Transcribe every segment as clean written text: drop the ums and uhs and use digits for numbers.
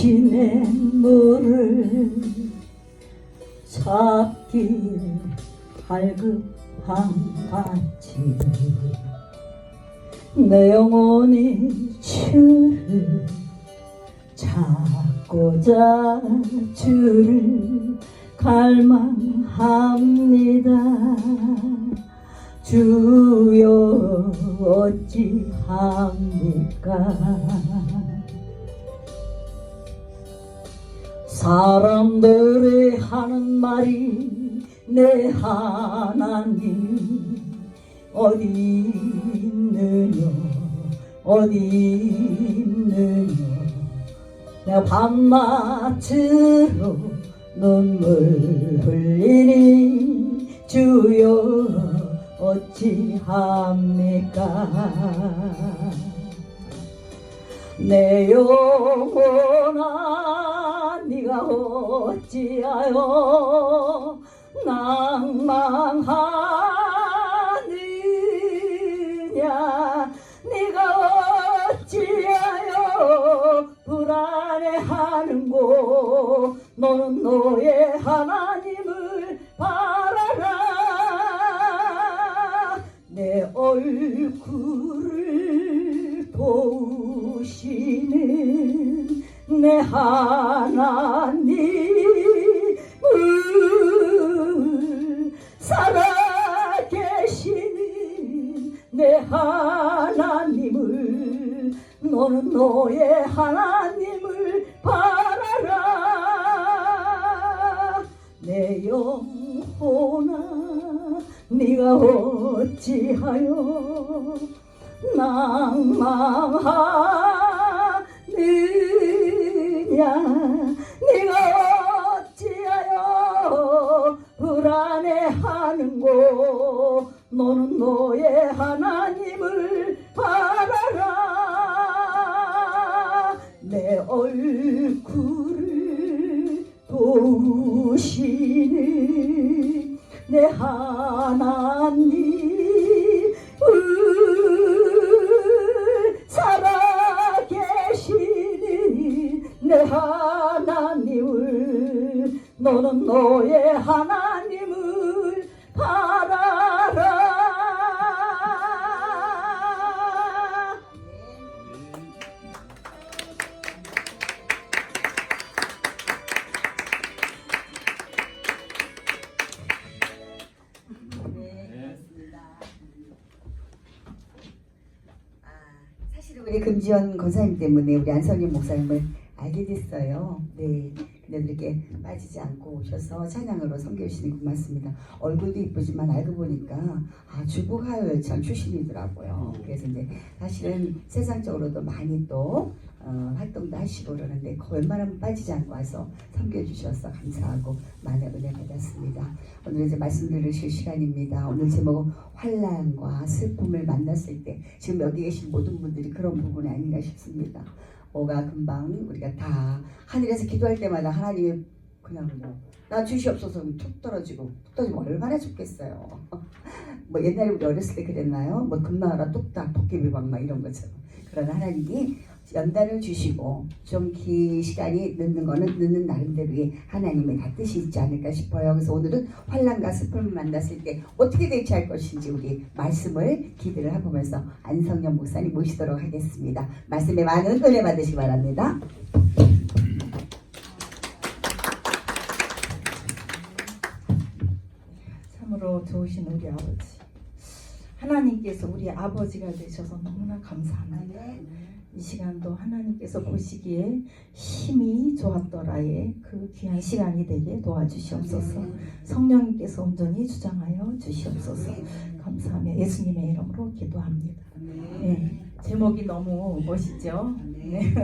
시냇물을 잡기 갈급한 같이 내 영혼이 주를 찾고자 주를 갈망합니다. 주여 어찌합니까? 사람들이 하는 말이 내 하나님 어디 있느냐 어디 있느냐. 내가 밤낮으로 눈물 흘리니 주여 어찌합니까? 내 영혼아 네가 어찌하여 낭망하느냐. 네가 어찌하여 불안해하는고. 너는 너의 하나님을 바라라. 내 얼굴을 도우시는 내 하나님을 살아계시는 내 하나님을. 너는 너의 하나님을 바라라. 내 영혼아 네가 어찌하여 낭망하느냐. 네가 어찌하여 불안해하는고. 너는 너의 하나님을 바라라. 내 얼굴을 도우시는 내 하나님을 살아계시는 내 하나님을. 너는 너의 하나님을 바라라. 우리 금지연 권사님 때문에 우리 안성윤 목사님을 알게 됐어요. 네, 근데 이렇게 빠지지 않고 오셔서 찬양으로 섬겨주시니 고맙습니다. 얼굴도 이쁘지만 알고 보니까 주부가요 참 출신이더라고요. 그래서 이제 사실은 세상적으로도 많이 또 활동도 하시고 그러는데 웬만하면 빠지지 않고 와서 섬겨주셔서 감사하고 많은 은혜 받았습니다. 오늘 이제 말씀 들으실 시간입니다. 오늘 제목은 환난과 슬픔을 만났을 때, 지금 여기 계신 모든 분들이 그런 부분이 아닌가 싶습니다. 뭐가 금방 우리가 다 하늘에서 기도할 때마다 하나님이 그냥 나 주시옵소서 툭 떨어지고 얼마나 좋겠어요. 뭐 옛날에 우리 어렸을 때 그랬나요? 뭐 금나라 뚝딱 도깨비방 막 이런 것처럼. 그런 하나님이 연단을 주시고 좀 시간이 늦는 거는 늦는 나름대로의 하나님의 다 뜻이 있지 않을까 싶어요. 그래서 오늘은 환난과 슬픔을 만났을 때 어떻게 대처할 것인지 우리 말씀을 기대를 해보면서 안성연 목사님 모시도록 하겠습니다. 말씀에 많은 은혜 받으시기 바랍니다. 참으로 좋으신 우리 아버지, 하나님께서 우리 아버지가 되셔서 너무나 감사합니다. 이 시간도 하나님께서 보시기에 힘이 좋았더라의 그 귀한 시간이 되게 도와주시옵소서. 성령님께서 온전히 주장하여 주시옵소서. 감사하며 예수님의 이름으로 기도합니다. 네, 제목이 너무 멋있죠? 네.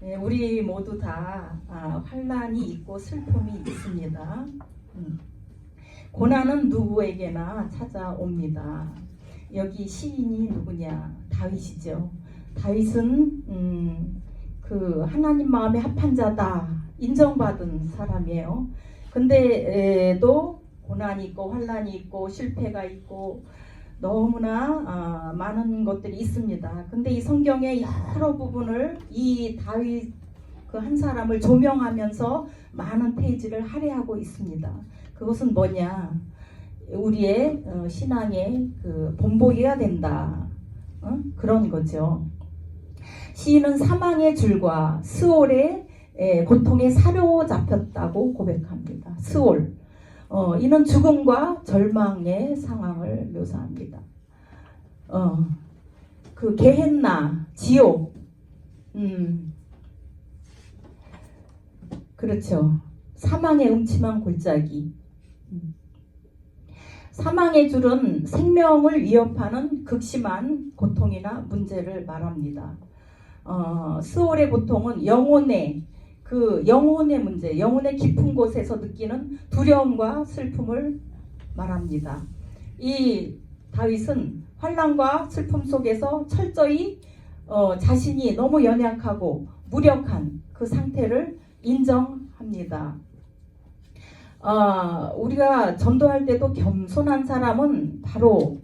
네, 우리 모두 다 환난이 있고 슬픔이 있습니다. 고난은 누구에게나 찾아옵니다. 여기 시인이 누구냐? 다윗이죠. 다윗은 그 하나님 마음에 합한 자다 인정받은 사람이에요. 근데 또 고난이 있고 환난이 있고 실패가 있고 너무나 많은 것들이 있습니다. 근데 이 성경의 여러 부분을 이 다윗 그 한 사람을 조명하면서 많은 페이지를 할애하고 있습니다. 그것은 뭐냐? 우리의 신앙의 그 본보기가 된다. 그런 거죠. 시인은 사망의 줄과 스올의 고통에 사로잡혔다고 고백합니다. 스올. 이는 죽음과 절망의 상황을 묘사합니다. 그 게헨나, 지옥. 그렇죠. 사망의 음침한 골짜기. 사망의 줄은 생명을 위협하는 극심한 고통이나 문제를 말합니다. 스올의 고통은 영혼의 문제, 영혼의 깊은 곳에서 느끼는 두려움과 슬픔을 말합니다. 이 다윗은 환난과 슬픔 속에서 철저히 자신이 너무 연약하고 무력한 그 상태를 인정합니다. 우리가 전도할 때도 겸손한 사람은 바로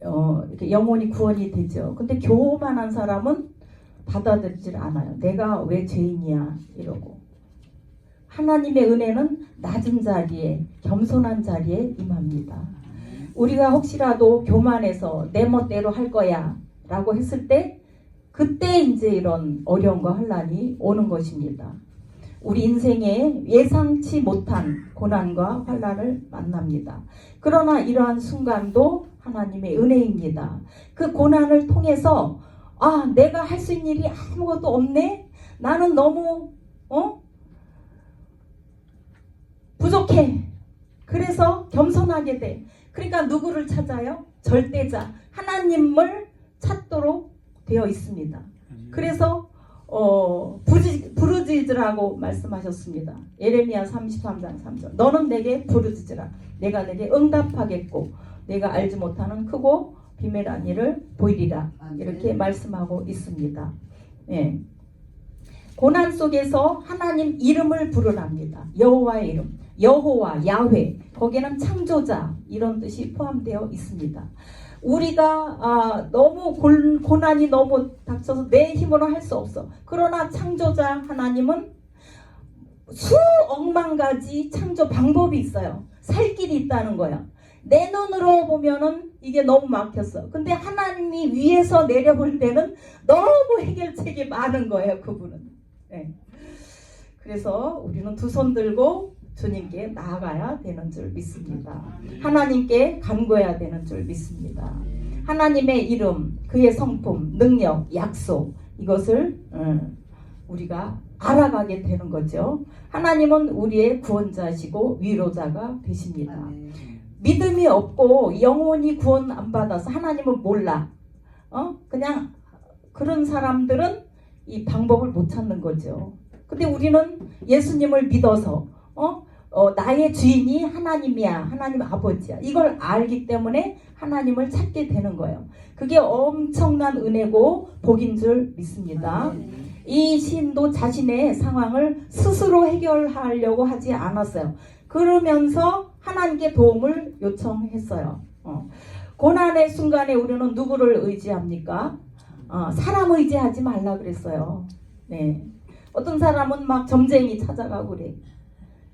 이렇게 영혼이 구원이 되죠. 근데 교만한 사람은 받아들이질 않아요. 내가 왜 죄인이야 이러고. 하나님의 은혜는 낮은 자리에, 겸손한 자리에 임합니다. 우리가 혹시라도 교만해서 내 멋대로 할 거야 라고 했을 때 그때 이제 이런 어려움과 환난이 오는 것입니다. 우리 인생에 예상치 못한 고난과 환난을 만납니다. 그러나 이러한 순간도 하나님의 은혜입니다. 그 고난을 통해서 내가 할 수 있는 일이 아무것도 없네? 나는 너무 부족해. 그래서 겸손하게 돼. 그러니까 누구를 찾아요? 절대자 하나님을 찾도록 되어 있습니다. 그래서 부르짖으라고 말씀하셨습니다. 예레미야 33장 3절. 너는 내게 부르짖으라. 내가 내게 응답하겠고 내가 알지 못하는 크고 비밀한 일을 보이리라. 이렇게 말씀하고 있습니다. 예. 고난 속에서 하나님 이름을 부르랍니다. 여호와의 이름. 여호와, 야훼. 거기에는 창조자 이런 뜻이 포함되어 있습니다. 우리가 너무 고난이 너무 닥쳐서 내 힘으로 할 수 없어. 그러나 창조자 하나님은 수억만 가지 창조 방법이 있어요. 살 길이 있다는 거야. 내 눈으로 보면은 이게 너무 막혔어. 근데 하나님이 위에서 내려볼 때는 너무 해결책이 많은 거예요. 그분은. 네. 그래서 우리는 두 손 들고 주님께 나아가야 되는 줄 믿습니다. 하나님께 간구해야 되는 줄 믿습니다. 하나님의 이름, 그의 성품, 능력, 약속 이것을 우리가 알아가게 되는 거죠. 하나님은 우리의 구원자시고 위로자가 되십니다. 믿음이 없고 영혼이 구원 안 받아서 하나님을 몰라. 그냥 그런 사람들은 이 방법을 못 찾는 거죠. 근데 우리는 예수님을 믿어서 나의 주인이 하나님이야. 하나님 아버지야. 이걸 알기 때문에 하나님을 찾게 되는 거예요. 그게 엄청난 은혜고 복인 줄 믿습니다. 이 시인도 자신의 상황을 스스로 해결하려고 하지 않았어요. 그러면서 하나님께 도움을 요청했어요. 고난의 순간에 우리는 누구를 의지합니까? 사람 의지하지 말라 그랬어요. 네. 어떤 사람은 막 점쟁이 찾아가고 그래.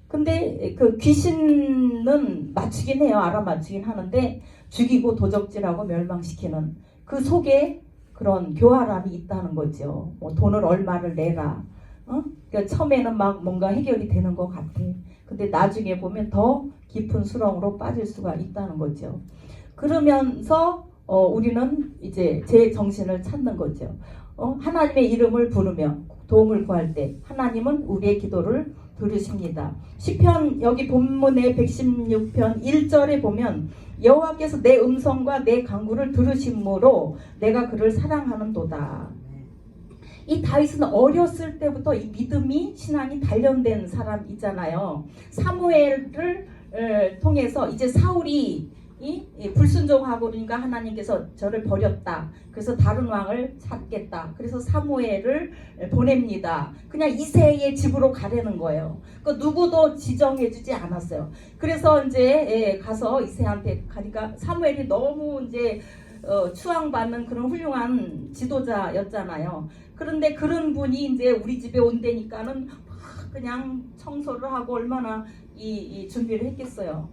근데 그 귀신은 맞추긴 해요. 알아맞추긴 하는데 죽이고 도적질하고 멸망시키는 그 속에 그런 교활함이 있다는 거죠. 뭐 돈을 얼마를 내라. 그러니까 처음에는 막 뭔가 해결이 되는 것 같아. 근데 나중에 보면 더 깊은 수렁으로 빠질 수가 있다는 거죠. 그러면서 우리는 이제 제 정신을 찾는 거죠. 하나님의 이름을 부르며 도움을 구할 때 하나님은 우리의 기도를 들으십니다. 시편 여기 본문의 116편 1절에 보면 여호와께서 내 음성과 내 간구를 들으심으로 내가 그를 사랑하는도다. 이 다윗은 어렸을 때부터 이 믿음이 신앙이 단련된 사람이잖아요. 사무엘을 통해서 이제 사울이 불순종하고 그러니까 하나님께서 저를 버렸다. 그래서 다른 왕을 찾겠다. 그래서 사무엘을 보냅니다. 그냥 이새의 집으로 가려는 거예요. 그 누구도 지정해주지 않았어요. 그래서 이제 가서 이새한테 가니까 사무엘이 너무 이제 추앙받는 그런 훌륭한 지도자였잖아요. 그런데 그런 분이 이제 우리 집에 온다니까는 막 그냥 청소를 하고 얼마나 이 준비를 했겠어요.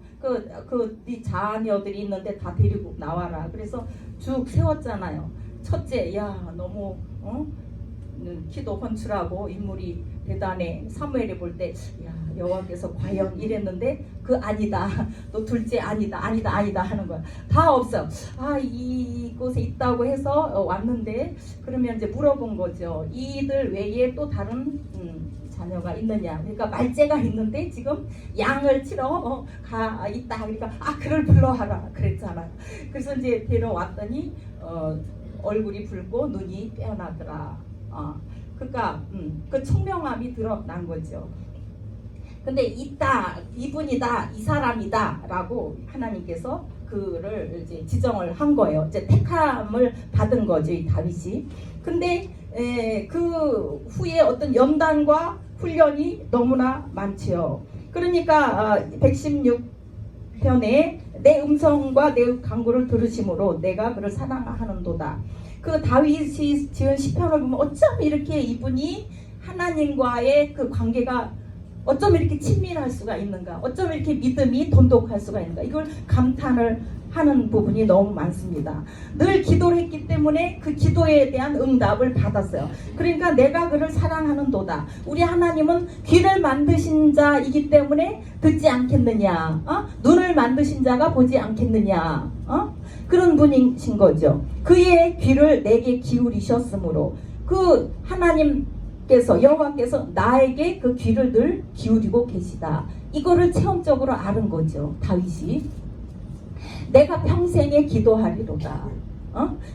네 자녀들이 있는데 다 데리고 나와라. 그래서 쭉 세웠잖아요. 첫째, 야 너무 키도 헌칠하고 인물이 대단해. 사무엘이 볼 때 야 여호와께서 과연 이랬는데 그 아니다. 또 둘째 아니다 하는 거야. 다 없어. 아 이곳에 있다고 해서 왔는데 그러면 이제 물어본 거죠. 이들 외에 또 다른 자녀가 있느냐. 그러니까 말째가 있는데 지금 양을 치러 가 있다. 그러니까 그를 불러와라 그랬잖아요. 그래서 이제 데려왔더니 얼굴이 붉고 눈이 빼어나더라. 그러니까 그 총명함이 드러난 거죠. 근데 이분이다, 이 사람이다라고 하나님께서 그를 이제 지정을 한 거예요. 이제 택함을 받은 거죠, 이 다윗이. 근데 그 후에 어떤 연단과 훈련이 너무나 많지요. 그러니까 116편에 내 음성과 내 간구를 들으심으로 내가 그를 사랑하는도다. 그 다윗이 지은 시편을 보면 어쩜 이렇게 이분이 하나님과의 그 관계가 어쩜 이렇게 친밀할 수가 있는가, 어쩜 이렇게 믿음이 돈독할 수가 있는가, 이걸 감탄을 하는 부분이 너무 많습니다. 늘 기도를 했기 때문에 그 기도에 대한 응답을 받았어요. 그러니까 내가 그를 사랑하는도다. 우리 하나님은 귀를 만드신 자이기 때문에 듣지 않겠느냐, 눈을 만드신 자가 보지 않겠느냐, 그런 분이신 거죠. 그의 귀를 내게 기울이셨으므로 그 하나님께서 여호와께서 나에게 그 귀를 늘 기울이고 계시다. 이거를 체험적으로 아는 거죠. 다윗이 내가 평생에 기도하리로다.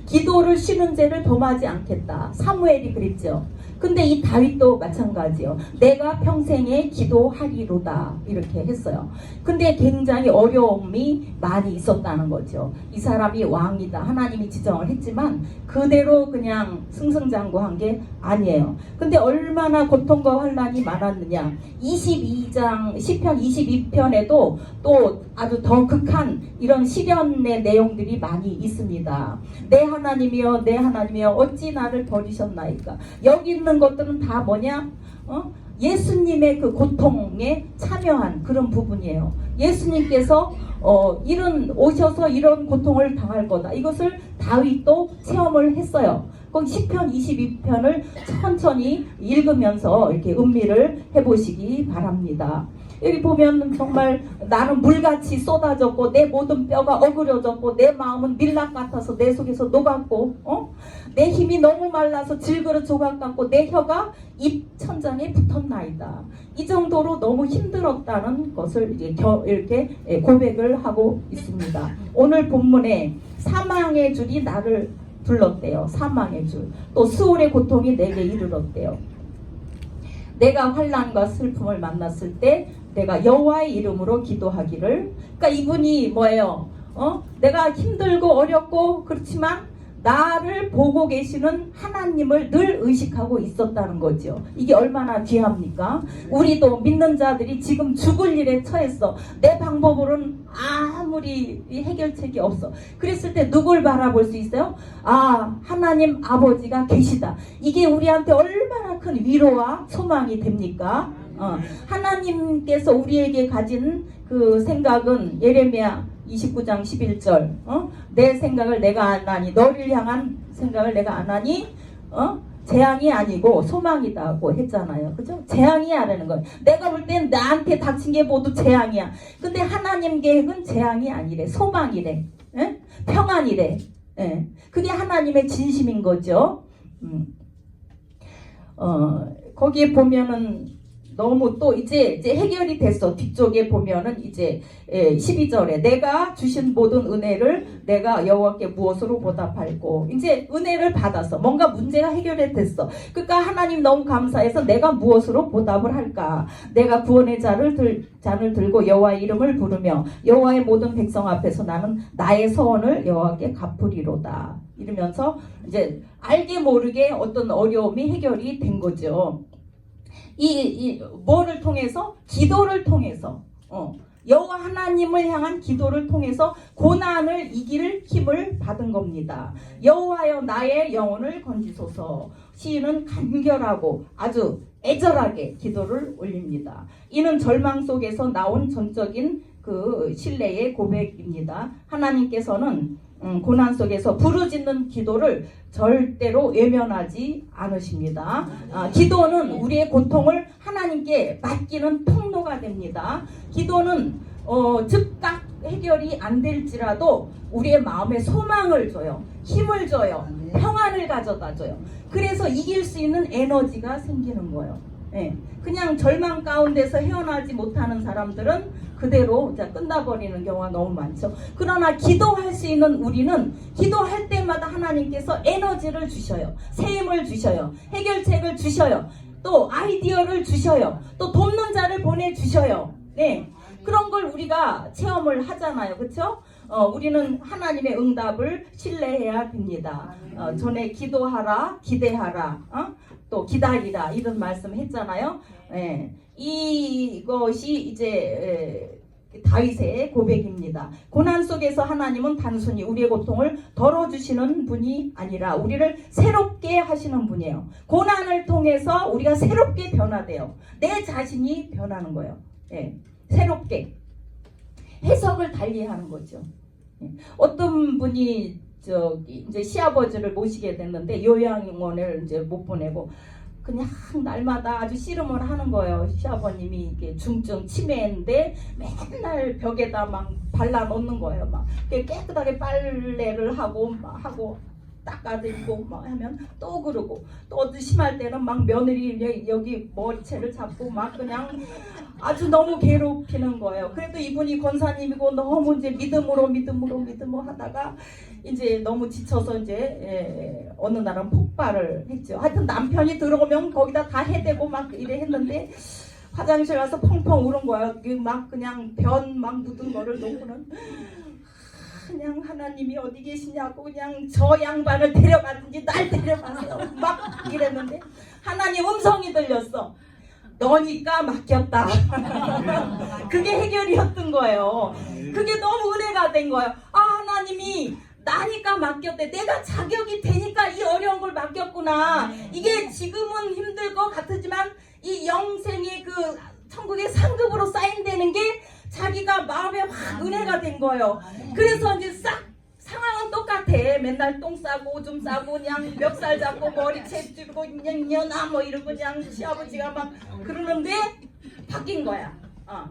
기도를 쉬는 죄를 범하지 않겠다. 사무엘이 그랬죠. 근데 이 다윗도 마찬가지요. 내가 평생에 기도하리로다. 이렇게 했어요. 근데 굉장히 어려움이 많이 있었다는 거죠. 이 사람이 왕이다. 하나님이 지정을 했지만 그대로 그냥 승승장구한 게 아니에요. 근데 얼마나 고통과 환난이 많았느냐. 22장 시편 22편에도 또 아주 더 극한 이런 시련의 내용들이 많이 있습니다. 내 하나님이여 내 하나님이여 어찌 나를 버리셨나이까. 여기 있는 것들은 다 뭐냐? 예수님의 그 고통에 참여한 그런 부분이에요. 예수님께서 오셔서 이런 고통을 당할 거다. 이것을 다윗도 체험을 했어요. 그 시편 22편을 천천히 읽으면서 이렇게 음미를 해보시기 바랍니다. 여기 보면 정말 나는 물같이 쏟아졌고 내 모든 뼈가 어그러졌고 내 마음은 밀랍 같아서 내 속에서 녹았고 내 힘이 너무 말라서 질그릇 조각 같고 내 혀가 입 천장에 붙었나이다. 이 정도로 너무 힘들었다는 것을 이렇게 고백을 하고 있습니다. 오늘 본문에 사망의 줄이 나를 둘렀대요. 사망의 줄. 또 수월의 고통이 내게 이르렀대요. 내가 환난과 슬픔을 만났을 때 내가 여호와의 이름으로 기도하기를. 그러니까 이분이 뭐예요? 내가 힘들고 어렵고 그렇지만 나를 보고 계시는 하나님을 늘 의식하고 있었다는 거죠. 이게 얼마나 귀합니까? 우리도 믿는 자들이 지금 죽을 일에 처했어. 내 방법으로는 아무리 해결책이 없어. 그랬을 때 누굴 바라볼 수 있어요? 하나님 아버지가 계시다. 이게 우리한테 얼마나 큰 위로와 소망이 됩니까? 하나님께서 우리에게 가진 그 생각은 예레미야 29장 11절 내 생각을 내가 아나니 너를 향한 생각을 내가 아나니 재앙이 아니고 소망이다고 했잖아요. 그죠? 재앙이야라는 거예요. 내가 볼 땐 나한테 닥친 게 모두 재앙이야. 근데 하나님 계획은 재앙이 아니래. 소망이래. 에? 평안이래. 에. 그게 하나님의 진심인 거죠. 거기에 보면은 너무 또 이제 해결이 됐어. 뒤쪽에 보면은 이제 12절에 내가 주신 모든 은혜를 내가 여호와께 무엇으로 보답할꼬. 이제 은혜를 받았어. 뭔가 문제가 해결이 됐어. 그러니까 하나님 너무 감사해서 내가 무엇으로 보답을 할까. 내가 구원의 잔을 들고 여호와의 이름을 부르며 여호와의 모든 백성 앞에서 나는 나의 서원을 여호와께 갚으리로다. 이러면서 이제 알게 모르게 어떤 어려움이 해결이 된 거죠. 뭐를 통해서? 기도를 통해서. 여호와 하나님을 향한 기도를 통해서 고난을 이길 힘을 받은 겁니다. 여호와여 나의 영혼을 건지소서. 시인은 간결하고 아주 애절하게 기도를 올립니다. 이는 절망 속에서 나온 전적인 그 신뢰의 고백입니다. 하나님께서는 고난 속에서 부르짖는 기도를 절대로 외면하지 않으십니다. 기도는 우리의 고통을 하나님께 맡기는 통로가 됩니다. 기도는 즉각 해결이 안 될지라도 우리의 마음에 소망을 줘요. 힘을 줘요. 평안을 가져다 줘요. 그래서 이길 수 있는 에너지가 생기는 거예요. 예. 그냥 절망 가운데서 헤어나지 못하는 사람들은 그대로 이제 끝나버리는 경우가 너무 많죠. 그러나 기도할 수 있는 우리는 기도할 때마다 하나님께서 에너지를 주셔요. 새 힘을 주셔요. 해결책을 주셔요. 또 아이디어를 주셔요. 또 돕는 자를 보내주셔요. 네. 그런 걸 우리가 체험을 하잖아요. 그렇죠? 우리는 하나님의 응답을 신뢰해야 됩니다. 전에 기도하라, 기대하라, 또 기다리라 이런 말씀 했잖아요. 예. 이것이 이제 다윗의 고백입니다. 고난 속에서 하나님은 단순히 우리의 고통을 덜어주시는 분이 아니라 우리를 새롭게 하시는 분이에요. 고난을 통해서 우리가 새롭게 변화돼요. 내 자신이 변하는 거예요. 예. 새롭게 해석을 달리하는 거죠. 예. 어떤 분이 이제 시아버지를 모시게 됐는데 요양원을 이제 못 보내고 그냥 날마다 아주 씨름을 하는 거예요. 시아버님이 이게 중증 치매인데 맨날 벽에다 막 발라 놓는 거예요. 막 깨끗하게 빨래를 하고 닦아드리고 막 하면 또 그러고 또 심할 때는 막 며느리 여기 머리채를 잡고 막 그냥 아주 너무 괴롭히는 거예요. 그래도 이분이 권사님이고 너무 이제 믿음으로 하다가 이제 너무 지쳐서 이제 어느 날은 폭발을 했죠. 하여튼 남편이 들어오면 거기다 다 해대고 막 이래 했는데 화장실 가서 펑펑 울은 거예요. 막 그냥 변 막 묻은 거를 놓고는 그냥 하나님이 어디 계시냐고 그냥 저 양반을 데려가든지 날 데려가세요 막 이랬는데 하나님 음성이 들렸어. 너니까 맡겼다. 그게 해결이었던 거예요. 그게 너무 은혜가 된 거예요. 하나님이 나니까 맡겼대. 내가 자격이 되니까 이 어려운 걸 맡겼구나. 이게 지금은 힘들 것 같지만 이 영생의 그 천국의 상급으로 쌓인다는 게 자기가 마음에 확 은혜가 된 거예요. 그래서 이제 상황은 똑같아. 맨날 똥 싸고 오줌 싸고 그냥 멱살 잡고 머리채 찌르고 그냥 년아 뭐 이러고 그냥 시아버지가 막 그러는데 바뀐 거야.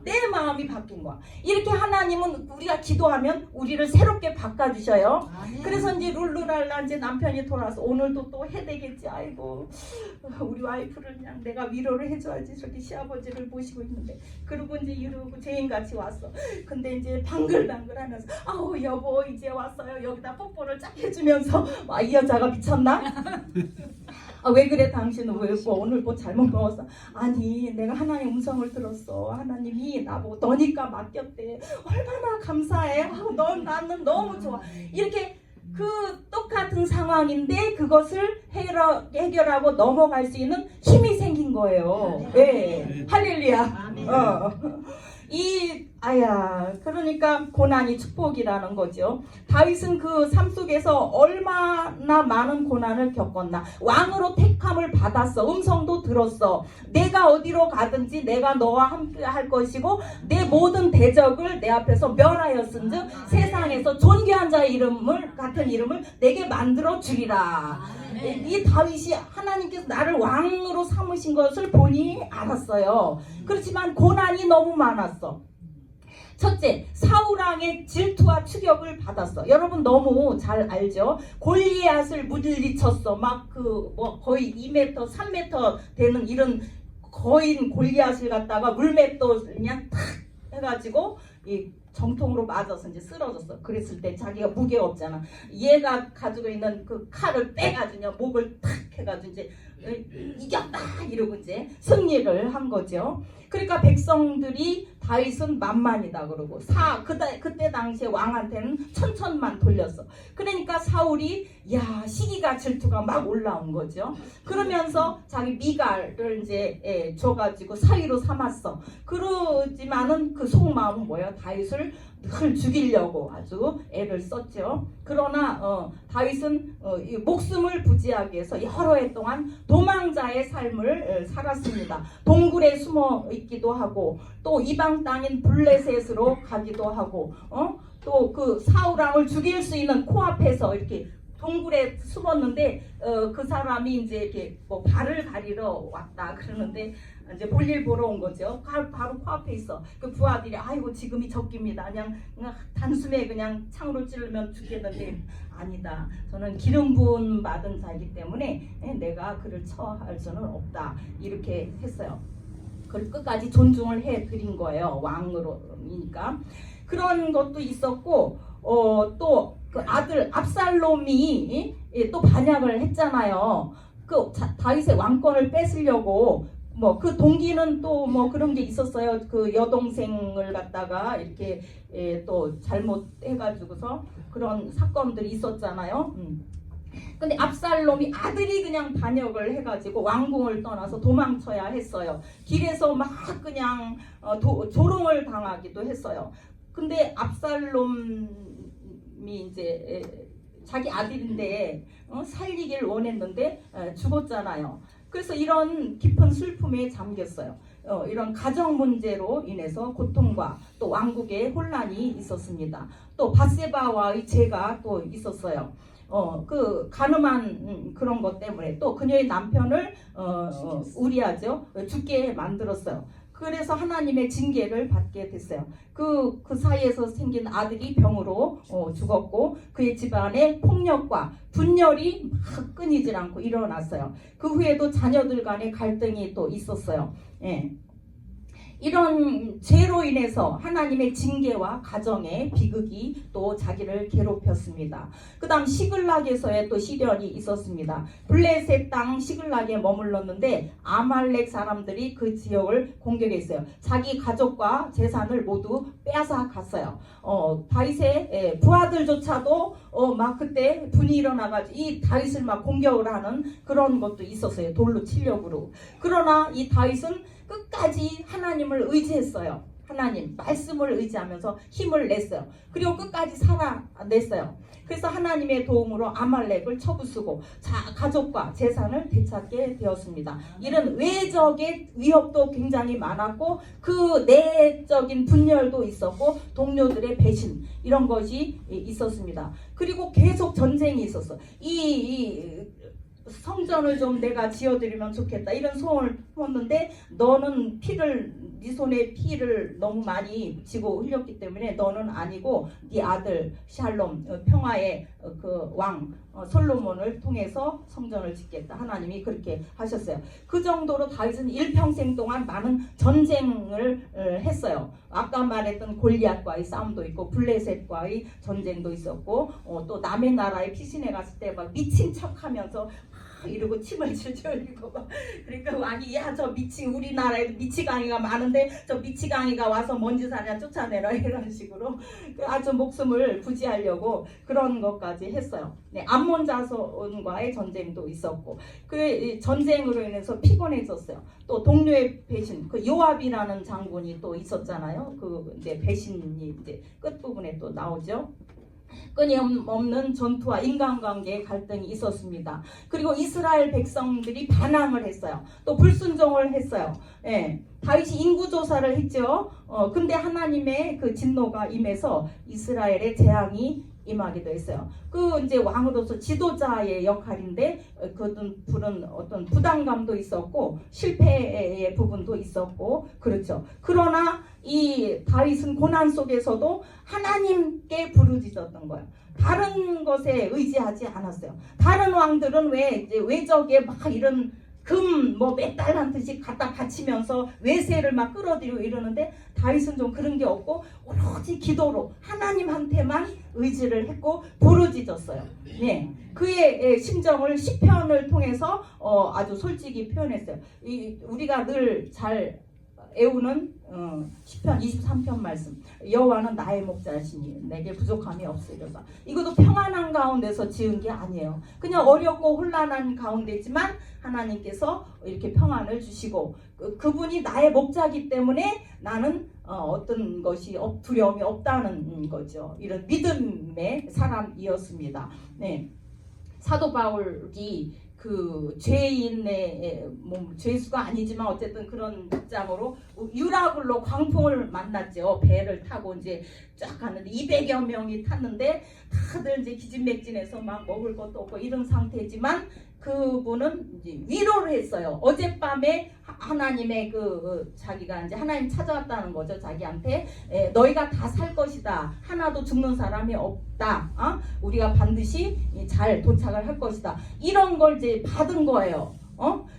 내 마음이 바뀐 거야. 이렇게 하나님은 우리가 기도하면 우리를 새롭게 바꿔주셔요. 그래서 이제 룰루랄라 이제 남편이 돌아와서 오늘도 또 해되겠지. 아이고 우리 와이프를 그냥 내가 위로를 해줘야지. 저렇게 시아버지를 모시고 있는데 그러고 이제 이러고 죄인같이 왔어. 근데 이제 방글방글하면서 아우 여보 이제 왔어요. 여기다 뽀뽀를 쫙 해주면서 이 여자가 미쳤나? 왜 그래 당신은 왜 오늘 뭐 잘못 먹었어? 아니 내가 하나님의 음성을 들었어. 하나님이 나보고 너니까 맡겼대. 얼마나 감사해. 나는 너무 좋아. 이렇게 그 똑같은 상황인데 그것을 해결하고 넘어갈 수 있는 힘이 생긴 거예요. 네. 할렐루야. 그러니까 고난이 축복이라는 거죠. 다윗은 그 삶 속에서 얼마나 많은 고난을 겪었나. 왕으로 택함을 받았어. 음성도 들었어. 내가 어디로 가든지 내가 너와 함께 할 것이고 내 모든 대적을 내 앞에서 멸하였은즉 세상에서 존귀한 자의 같은 이름을 내게 만들어 주리라. 이 다윗이 하나님께서 나를 왕으로 삼으신 것을 본인이 알았어요. 그렇지만 고난이 너무 많았어. 첫째, 사울왕의 질투와 추격을 받았어. 여러분 너무 잘 알죠? 골리앗을 물리쳤어. 막 거의 2m, 3m 되는 이런 거인 골리앗을 갖다가 물맷돌 그냥 탁 해가지고 이 정통으로 맞아서 이제 쓰러졌어. 그랬을 때 자기가 무게 없잖아. 얘가 가지고 있는 그 칼을 빼가지고 목을 탁 해가지고 이제 이겼다 이러고 이제 승리를 한 거죠. 그러니까 백성들이 다윗은 만만이다 그러고 그때 당시에 왕한테는 천천만 돌렸어. 그러니까 사울이 시기가 질투가 막 올라온 거죠. 그러면서 자기 미갈을 이제 줘가지고 사위로 삼았어. 그러지만은 그 속마음은 뭐예요? 다윗을 늘 죽이려고 아주 애를 썼죠. 그러나 다윗은 이 목숨을 부지하기 위해서 여러 해 동안 도망자의 삶을 살았습니다. 동굴에 숨어 있기도 하고 또 이방 땅인 블레셋으로 가기도 하고 또 그 사울 왕을 죽일 수 있는 코앞에서 이렇게 동굴에 숨었는데 그 사람이 이제 이렇게 뭐 발을 가리러 왔다 그러는데 이제 볼일 보러 온 거죠. 바로 코앞에 있어. 그 부하들이 아이고 지금이 적깁니다. 그냥 단숨에 그냥 창으로 찌르면 죽겠는데 아니다. 저는 기름 부음 받은 자이기 때문에 내가 그를 처할 수는 없다. 이렇게 했어요. 그걸 끝까지 존중을 해드린 거예요. 왕으로니까. 그런 것도 있었고 또 그 아들 압살롬이 또 반역을 했잖아요. 그 다윗의 왕권을 뺏으려고 뭐 그 동기는 또 뭐 그런 게 있었어요. 그 여동생을 갖다가 이렇게 또 잘못해가지고서 그런 사건들이 있었잖아요. 근데 압살롬이 아들이 그냥 반역을 해가지고 왕궁을 떠나서 도망쳐야 했어요. 길에서 막 그냥 조롱을 당하기도 했어요. 근데 압살롬이 이제 자기 아들인데 살리길 원했는데 죽었잖아요. 그래서 이런 깊은 슬픔에 잠겼어요. 이런 가정 문제로 인해서 고통과 또 왕국의 혼란이 있었습니다. 또 밧세바와의 죄가 또 있었어요. 그 가늠한 그런 것 때문에 또 그녀의 남편을 우리아죠 죽게 만들었어요. 그래서 하나님의 징계를 받게 됐어요. 그 사이에서 생긴 아들이 병으로 죽었고 그의 집안에 폭력과 분열이 막 끊이질 않고 일어났어요. 그 후에도 자녀들 간의 갈등이 또 있었어요. 이런 죄로 인해서 하나님의 징계와 가정의 비극이 또 자기를 괴롭혔습니다. 그 다음 시글락에서의 또 시련이 있었습니다. 블레셋 땅 시글락에 머물렀는데 아말렉 사람들이 그 지역을 공격했어요. 자기 가족과 재산을 모두 빼앗아 갔어요. 다윗의 부하들조차도 막 그때 분이 일어나가지고 이 다윗을 막 공격을 하는 그런 것도 있었어요. 돌로 치려고. 그러나 이 다윗은 끝까지 하나님을 의지했어요. 하나님 말씀을 의지하면서 힘을 냈어요. 그리고 끝까지 살아냈어요. 그래서 하나님의 도움으로 아말렉을 쳐부수고 가족과 재산을 되찾게 되었습니다. 이런 외적의 위협도 굉장히 많았고 그 내적인 분열도 있었고 동료들의 배신 이런 것이 있었습니다. 그리고 계속 전쟁이 있었어. 이 성전을 좀 내가 지어드리면 좋겠다 이런 소원을 품었는데 너는 네 손에 피를 너무 많이 묻히고 흘렸기 때문에 너는 아니고 네 아들 샬롬 평화의 그 왕 솔로몬을 통해서 성전을 짓겠다. 하나님이 그렇게 하셨어요. 그 정도로 다윗은 일평생 동안 많은 전쟁을 했어요. 아까 말했던 골리앗과의 싸움도 있고 블레셋과의 전쟁도 있었고 또 남의 나라에 피신해 갔을 때 막 미친 척하면서 이러고 침을 질질 흘리고 그러니까 왕이 저 우리나라에도 미치광이가 많은데 저 미치광이가 와서 뭔 짓 하냐 쫓아내라 이런 식으로 아주 목숨을 부지하려고 그런 것까지 했어요. 암몬 자손과의 전쟁도 있었고 그 전쟁으로 인해서 피곤해졌어요. 또 동료의 배신 그 요압이라는 장군이 또 있었잖아요. 그 이제 배신이 이제 끝부분에 또 나오죠. 끊임없는 전투와 인간관계의 갈등이 있었습니다. 그리고 이스라엘 백성들이 반항을 했어요. 또 불순종을 했어요. 다윗이 인구조사를 했죠. 근데 하나님의 그 진노가 임해서 이스라엘의 재앙이 임하기도 했어요. 그 이제 왕으로서 지도자의 역할인데 그들은 어떤 부담감도 있었고 실패의 부분도 있었고 그렇죠. 그러나 이 다윗은 고난 속에서도 하나님께 부르짖었던 거예요. 다른 것에 의지하지 않았어요. 다른 왕들은 왜 이제 외적에 막 이런 금 몇 달란트씩 갖다 바치면서 외세를 막 끌어들이고 이러는데 다윗은 좀 그런 게 없고 오로지 기도로 하나님한테만 의지를 했고 부르짖었어요. 그의 심정을 시편을 통해서 아주 솔직히 표현했어요. 우리가 늘 잘 에우는 시편 23편 말씀 여호와는 나의 목자시니 내게 부족함이 없으리로다. 이것도 평안한 가운데서 지은 게 아니에요. 그냥 어렵고 혼란한 가운데지만 하나님께서 이렇게 평안을 주시고 그분이 나의 목자이기 때문에 나는 어떤 것이 두려움이 없다는 거죠. 이런 믿음의 사람이었습니다. 네. 사도 바울이 그 죄인의 죄수가 아니지만 어쨌든 그런 입장으로 유라굴로 광풍을 만났죠. 배를 타고 이제 쫙 가는데 200여 명이 탔는데 다들 이제 기진맥진해서 막 먹을 것도 없고 이런 상태지만 그분은 이제 위로를 했어요. 어젯밤에 하나님의 자기가 이제 하나님 찾아왔다는 거죠. 자기한테 너희가 다 살 것이다. 하나도 죽는 사람이 없다. 우리가 반드시 잘 도착을 할 것이다. 이런 걸 이제 받은 거예요.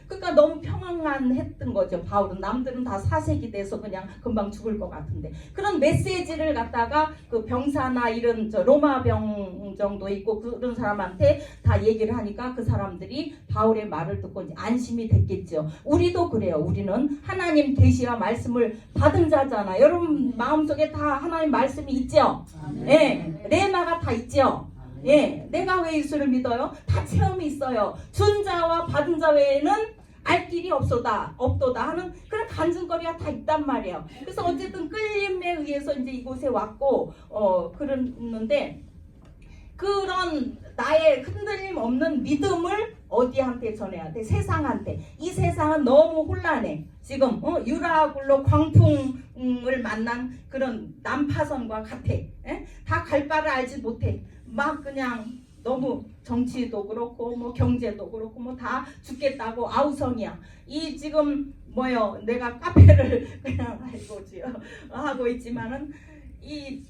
그러니까 너무 평안했던 거죠. 바울은 남들은 다 사색이 돼서 그냥 금방 죽을 것 같은데 그런 메시지를 갖다가 그 병사나 이런 로마 병정도 있고 그런 사람한테 다 얘기를 하니까 그 사람들이 바울의 말을 듣고 이제 안심이 됐겠죠. 우리도 그래요. 우리는 하나님 계시와 말씀을 받은 자잖아. 여러분 마음속에 다 하나님 말씀이 있죠. 네, 레마가 다 있죠. 예, 내가 왜 예수를 믿어요? 다 체험이 있어요. 준 자와 받은 자 외에는 알 길이 없도다 하는 그런 간증거리가 다 있단 말이에요. 그래서 어쨌든 끌림에 의해서 이제 이곳에 왔고 그러는데 그런 나의 흔들림 없는 믿음을 어디한테 전해야 돼? 세상한테. 이 세상은 너무 혼란해. 지금 유라굴로 광풍을 만난 그런 난파선과 같아. 다 갈 바를 알지 못해. 막 그냥 너무 정치도 그렇고 뭐 경제도 그렇고 뭐 다 죽겠다고 아우성이야. 이 지금 내가 카페를 그냥 하고 있지만은 이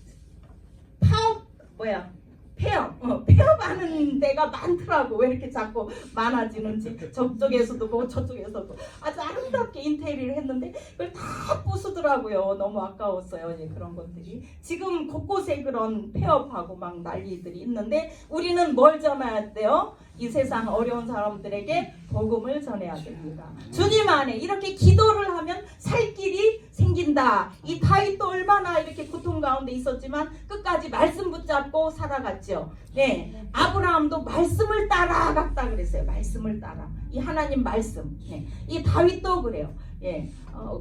폐업하는 데가 많더라고. 왜 이렇게 자꾸 많아지는지. 저쪽에서도 보고 저쪽에서도 아주 아름답게 인테리어를 했는데 그걸 다 부수더라고요. 너무 아까웠어요. 그런 것들이 지금 곳곳에 그런 폐업하고 막 난리들이 있는데 우리는 뭘 전해야 돼요? 이 세상 어려운 사람들에게 복음을 전해야 됩니다. 주님 안에 이렇게 기도를 하면 살 길이 생긴다. 이 다윗도 얼마나 이렇게 고통 가운데 있었지만 끝까지 말씀 붙잡고 살아갔죠. 네, 아브라함도 말씀을 따라갔다 그랬어요. 말씀을 따라. 이 하나님 말씀. 네, 이 다윗도 그래요. 예,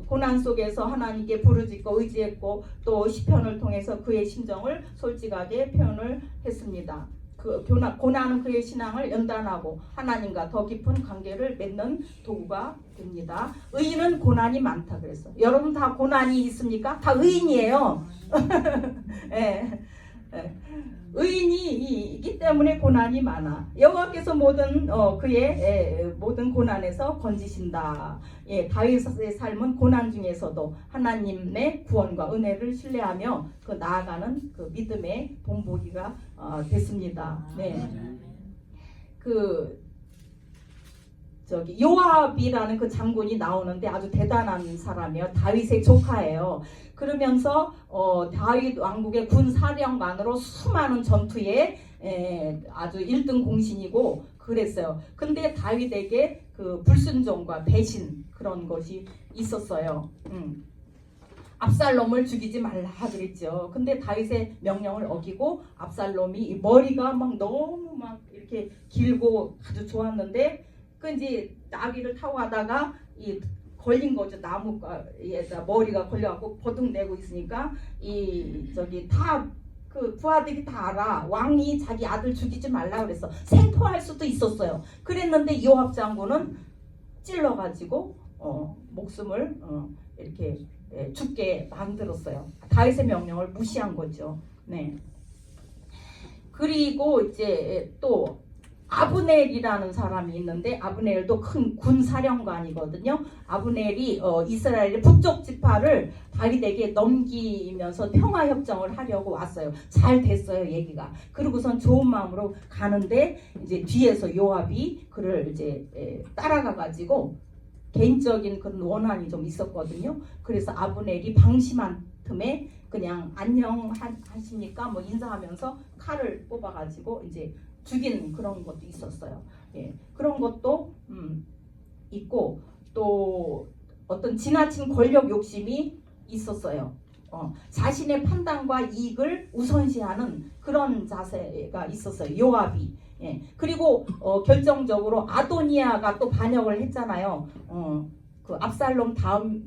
고난 속에서 하나님께 부르짖고 의지했고 또 시편을 통해서 그의 심정을 솔직하게 표현을 했습니다. 고난은 그의 신앙을 연단하고 하나님과 더 깊은 관계를 맺는 도구가 됩니다. 의인은 고난이 많다 그랬어. 여러분 다 고난이 있습니까? 다 의인이에요. 예. 의인이기 때문에 고난이 많아. 여호와께서 그의 모든 고난에서 건지신다. 예, 다윗의 삶은 고난 중에서도 하나님의 구원과 은혜를 신뢰하며 나아가는 그 믿음의 본보기가 됐습니다. 네. 요압이라는 그 장군이 나오는데 아주 대단한 사람이에요. 다윗의 조카예요. 그러면서 다윗 왕국의 군 사령관으로 수많은 전투에 아주 1등 공신이고 그랬어요. 근데 다윗에게 그 불순종과 배신 그런 것이 있었어요. 압살롬을 죽이지 말라 그랬죠. 근데 다윗의 명령을 어기고 압살롬이 머리가 막 너무 막 이렇게 길고 아주 좋았는데 이제 나귀를 타고 가다가 걸린 거죠. 나무에다 머리가 걸려갖고 버둥내고 있으니까 그 부하들이 다 알아. 왕이 자기 아들 죽이지 말라 그랬어. 생포할 수도 있었어요. 그랬는데 요압 장군은 찔러가지고 목숨을 이렇게 죽게 만들었어요. 다윗의 명령을 무시한 거죠. 네. 그리고 이제 또 아브넬이라는 사람이 있는데 아브넬도 큰 군사령관이거든요. 아브넬이 이스라엘의 북쪽 지파를 다윗에게 넘기면서 평화협정을 하려고 왔어요. 잘 됐어요 얘기가. 그리고선 좋은 마음으로 가는데 이제 뒤에서 요압이 그를 이제 따라가가지고 개인적인 그런 원한이 좀 있었거든요. 그래서 아브넬이 방심한 틈에 그냥 안녕하십니까 뭐 인사하면서 칼을 뽑아가지고 이제 죽인 그런 것도 있었어요. 예, 그런 것도 있고 또 어떤 지나친 권력 욕심이 있었어요. 자신의 판단과 이익을 우선시하는 그런 자세가 있었어요. 요압이. 예. 그리고 결정적으로 아도니아가 또 반역을 했잖아요. 그 압살롬 다음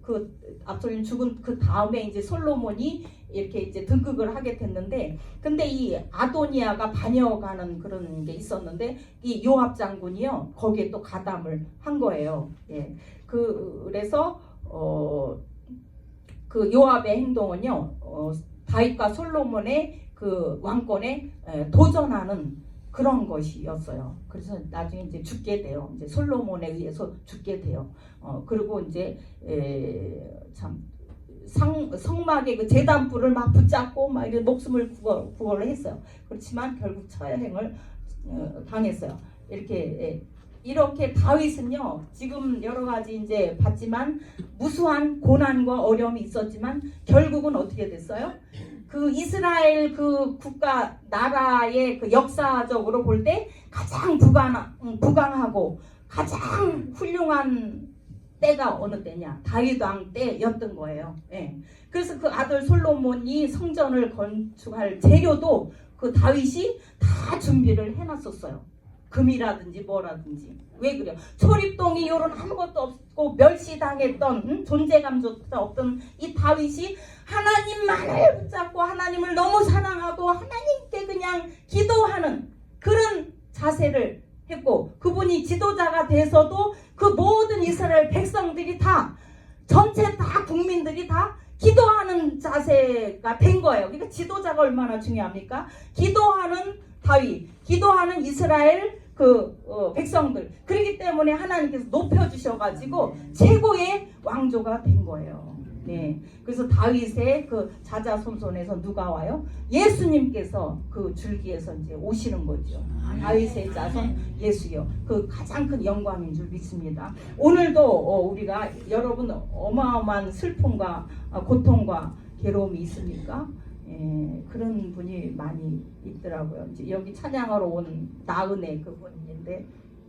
그 압살롬 죽은 그 다음에 이제 솔로몬이 이렇게 이제 등극을 하게 됐는데, 근데 이 아도니아가 반역하는 그런 게 있었는데 이 요압 장군이요 거기에 또 가담을 한 거예요. 예. 그래서 그 요압의 행동은요 다윗과 솔로몬의 그 왕권에 도전하는 그런 것이었어요. 그래서 나중에 이제 죽게 돼요. 이제 솔로몬에 의해서 죽게 돼요. 그리고 이제 참 성막의 그 제단불을 막 붙잡고 막 이렇게 목숨을 구걸을 했어요. 그렇지만 결국 처형을 당했어요. 이렇게 다윗은요 지금 여러 가지 이제 봤지만 무수한 고난과 어려움이 있었지만 결국은 어떻게 됐어요? 그 이스라엘 그 국가 나라의 그 역사적으로 볼 때 가장 부강하고 가장 훌륭한 때가 어느 때냐? 다윗 왕 때였던 거예요. 예. 그래서 그 아들 솔로몬이 성전을 건축할 재료도 그 다윗이 다 준비를 해놨었어요. 금이라든지 뭐라든지. 왜 그래요? 초립동이 요런 아무것도 없고 멸시당했던 존재감조차 없던 이 다윗이 하나님만을 붙잡고 하나님을 너무 사랑하고 하나님께 그냥 기도하는 그런 자세를 했고, 그분이 지도자가 돼서도 그 모든 이스라엘 백성들이 다 전체 다 국민들이 다 기도하는 자세가 된 거예요. 그러니까 지도자가 얼마나 중요합니까? 기도하는 다윗, 기도하는 이스라엘 백성들. 그렇기 때문에 하나님께서 높여주셔가지고 최고의 왕조가 된 거예요. 네. 그래서 다윗의 그 자자손손에서 누가 와요? 예수님께서 그 줄기에서 이제 오시는 거죠. 다윗의 자손 예수요. 그 가장 큰 영광인 줄 믿습니다. 오늘도 우리가 여러분 어마어마한 슬픔과 고통과 괴로움이 있습니까? 예, 그런 분이 많이 있더라고요. 이제 여기 찬양하러 온 나은혜 그분인데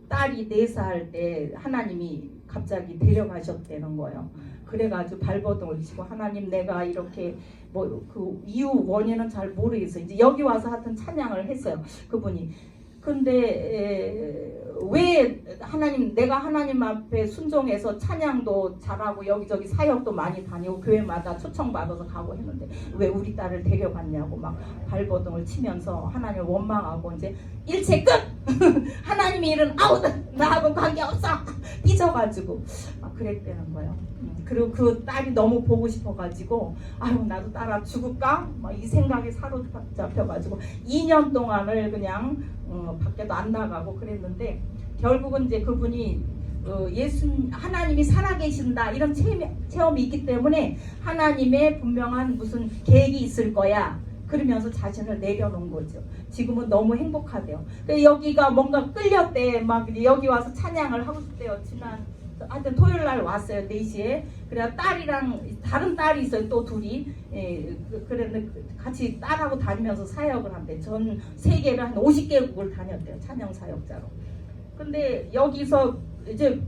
딸이 4살 때 하나님이 갑자기 데려가셨다는 거예요. 그래가지고 발버둥을 치고 하나님 내가 이렇게 뭐 그 이유 원인은 잘 모르겠어요. 이제 여기 와서 하여튼 찬양을 했어요. 그분이. 근데 왜 내가 하나님 앞에 순종해서 찬양도 잘하고 여기저기 사역도 많이 다니고 교회마다 초청받아서 가고 했는데 왜 우리 딸을 데려갔냐고 막 발버둥을 치면서 하나님을 원망하고 이제 일체 끝! 하나님이 일은 아우 나하고 관계없어! 삐져가지고 막 그랬다는 거예요. 그리고 그 딸이 너무 보고 싶어가지고 아유 나도 딸아 죽을까? 막 이 생각에 사로잡혀가지고 2년 동안을 그냥 밖에도 안 나가고 그랬는데 결국은 이제 그분이 하나님이 살아계신다 이런 체험이 있기 때문에 하나님의 분명한 무슨 계획이 있을 거야 그러면서 자신을 내려놓은 거죠. 지금은 너무 행복하대요. 여기가 뭔가 끌렸대. 막 여기 와서 찬양을 하고 싶대요. 하여튼 토요일 날 왔어요. 4시에. 그래 딸이랑 다른 딸이 있어요. 또 둘이. 예, 그랬는데 같이 딸하고 다니면서 사역을 한대. 전 세계를 한 50개국을 다녔대요. 찬양 사역자로. 근데 여기서 이제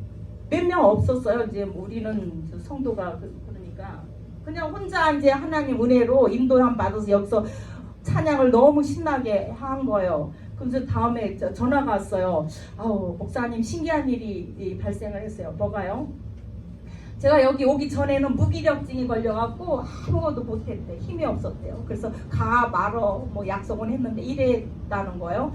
몇 명 없었어요. 이제 우리는 성도가 그러니까 그냥 혼자 이제 하나님 은혜로 인도함 받아서 여기서 찬양을 너무 신나게 한 거예요. 그래서 다음에 전화가 왔어요. 아우 목사님 신기한 일이 발생을 했어요. 뭐가요? 제가 여기 오기 전에는 무기력증이 걸려갖고 아무것도 못했대. 힘이 없었대요. 그래서 가 말어 뭐 약속은 했는데 이랬다는 거예요.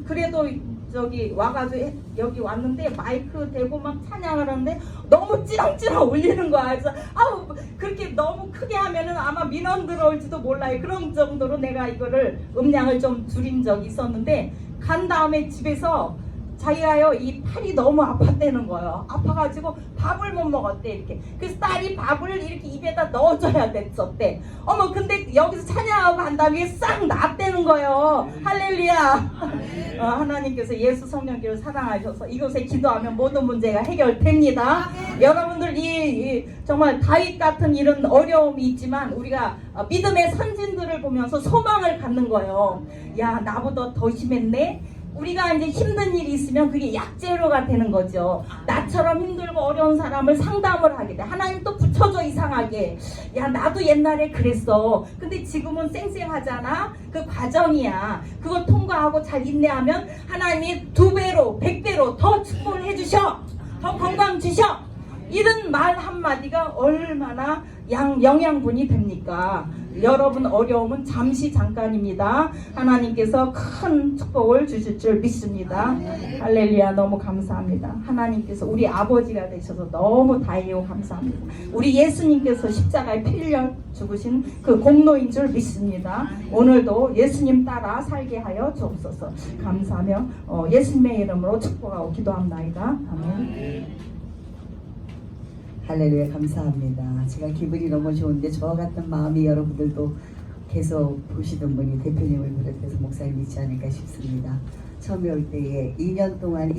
그래도 저기 와가지고 여기 왔는데 마이크 대고 막 찬양을 하는데 너무 찌렁찌렁 울리는 거야. 그래서 아우 그렇게 너무 크게 하면은 아마 민원 들어올지도 몰라요. 그런 정도로 내가 이거를 음량을 좀 줄인 적이 있었는데 간 다음에 집에서 자기가요 이 팔이 너무 아팠다는 거예요. 아파가지고 밥을 못 먹었대 이렇게. 그래서 딸이 밥을 이렇게 입에다 넣어줘야 됐었대. 어머 근데 여기서 찬양하고 간 다음에 싹 낫대는 거예요. 할렐루야. 하나님께서 예수 성령께로 사랑하셔서 이곳에 기도하면 모든 문제가 해결됩니다. 여러분들 이 정말 다윗 같은 이런 어려움이 있지만 우리가 믿음의 선진들을 보면서 소망을 갖는 거예요. 야 나보다 더 심했네. 우리가 이제 힘든 일이 있으면 그게 약재료가 되는 거죠. 나처럼 힘들고 어려운 사람을 상담을 하게 돼. 하나님 또 붙여줘 이상하게. 야 나도 옛날에 그랬어. 근데 지금은 쌩쌩하잖아. 그 과정이야. 그걸 통과하고 잘 인내하면 하나님이 2배로 100배로 더 축복을 해주셔. 더 건강 주셔. 이런 말 한마디가 얼마나 영양분이 됩니까? 여러분 어려움은 잠시 잠깐입니다. 하나님께서 큰 축복을 주실 줄 믿습니다. 할렐루야. 너무 감사합니다. 하나님께서 우리 아버지가 되셔서 너무 다행이고 감사합니다. 우리 예수님께서 십자가에 피 흘려 죽으신 그 공로인 줄 믿습니다. 오늘도 예수님 따라 살게 하여 주옵소서. 감사하며 예수님의 이름으로 축복하고 기도합나이다. 아멘. 할렐루야. 감사합니다. 제가 기분이 너무 좋은데 저와 같은 마음이 여러분들도 계속 보시던 분이 대표님을 비롯해서 목사님 있지 않을까 싶습니다. 처음에 올 때에 2년 동안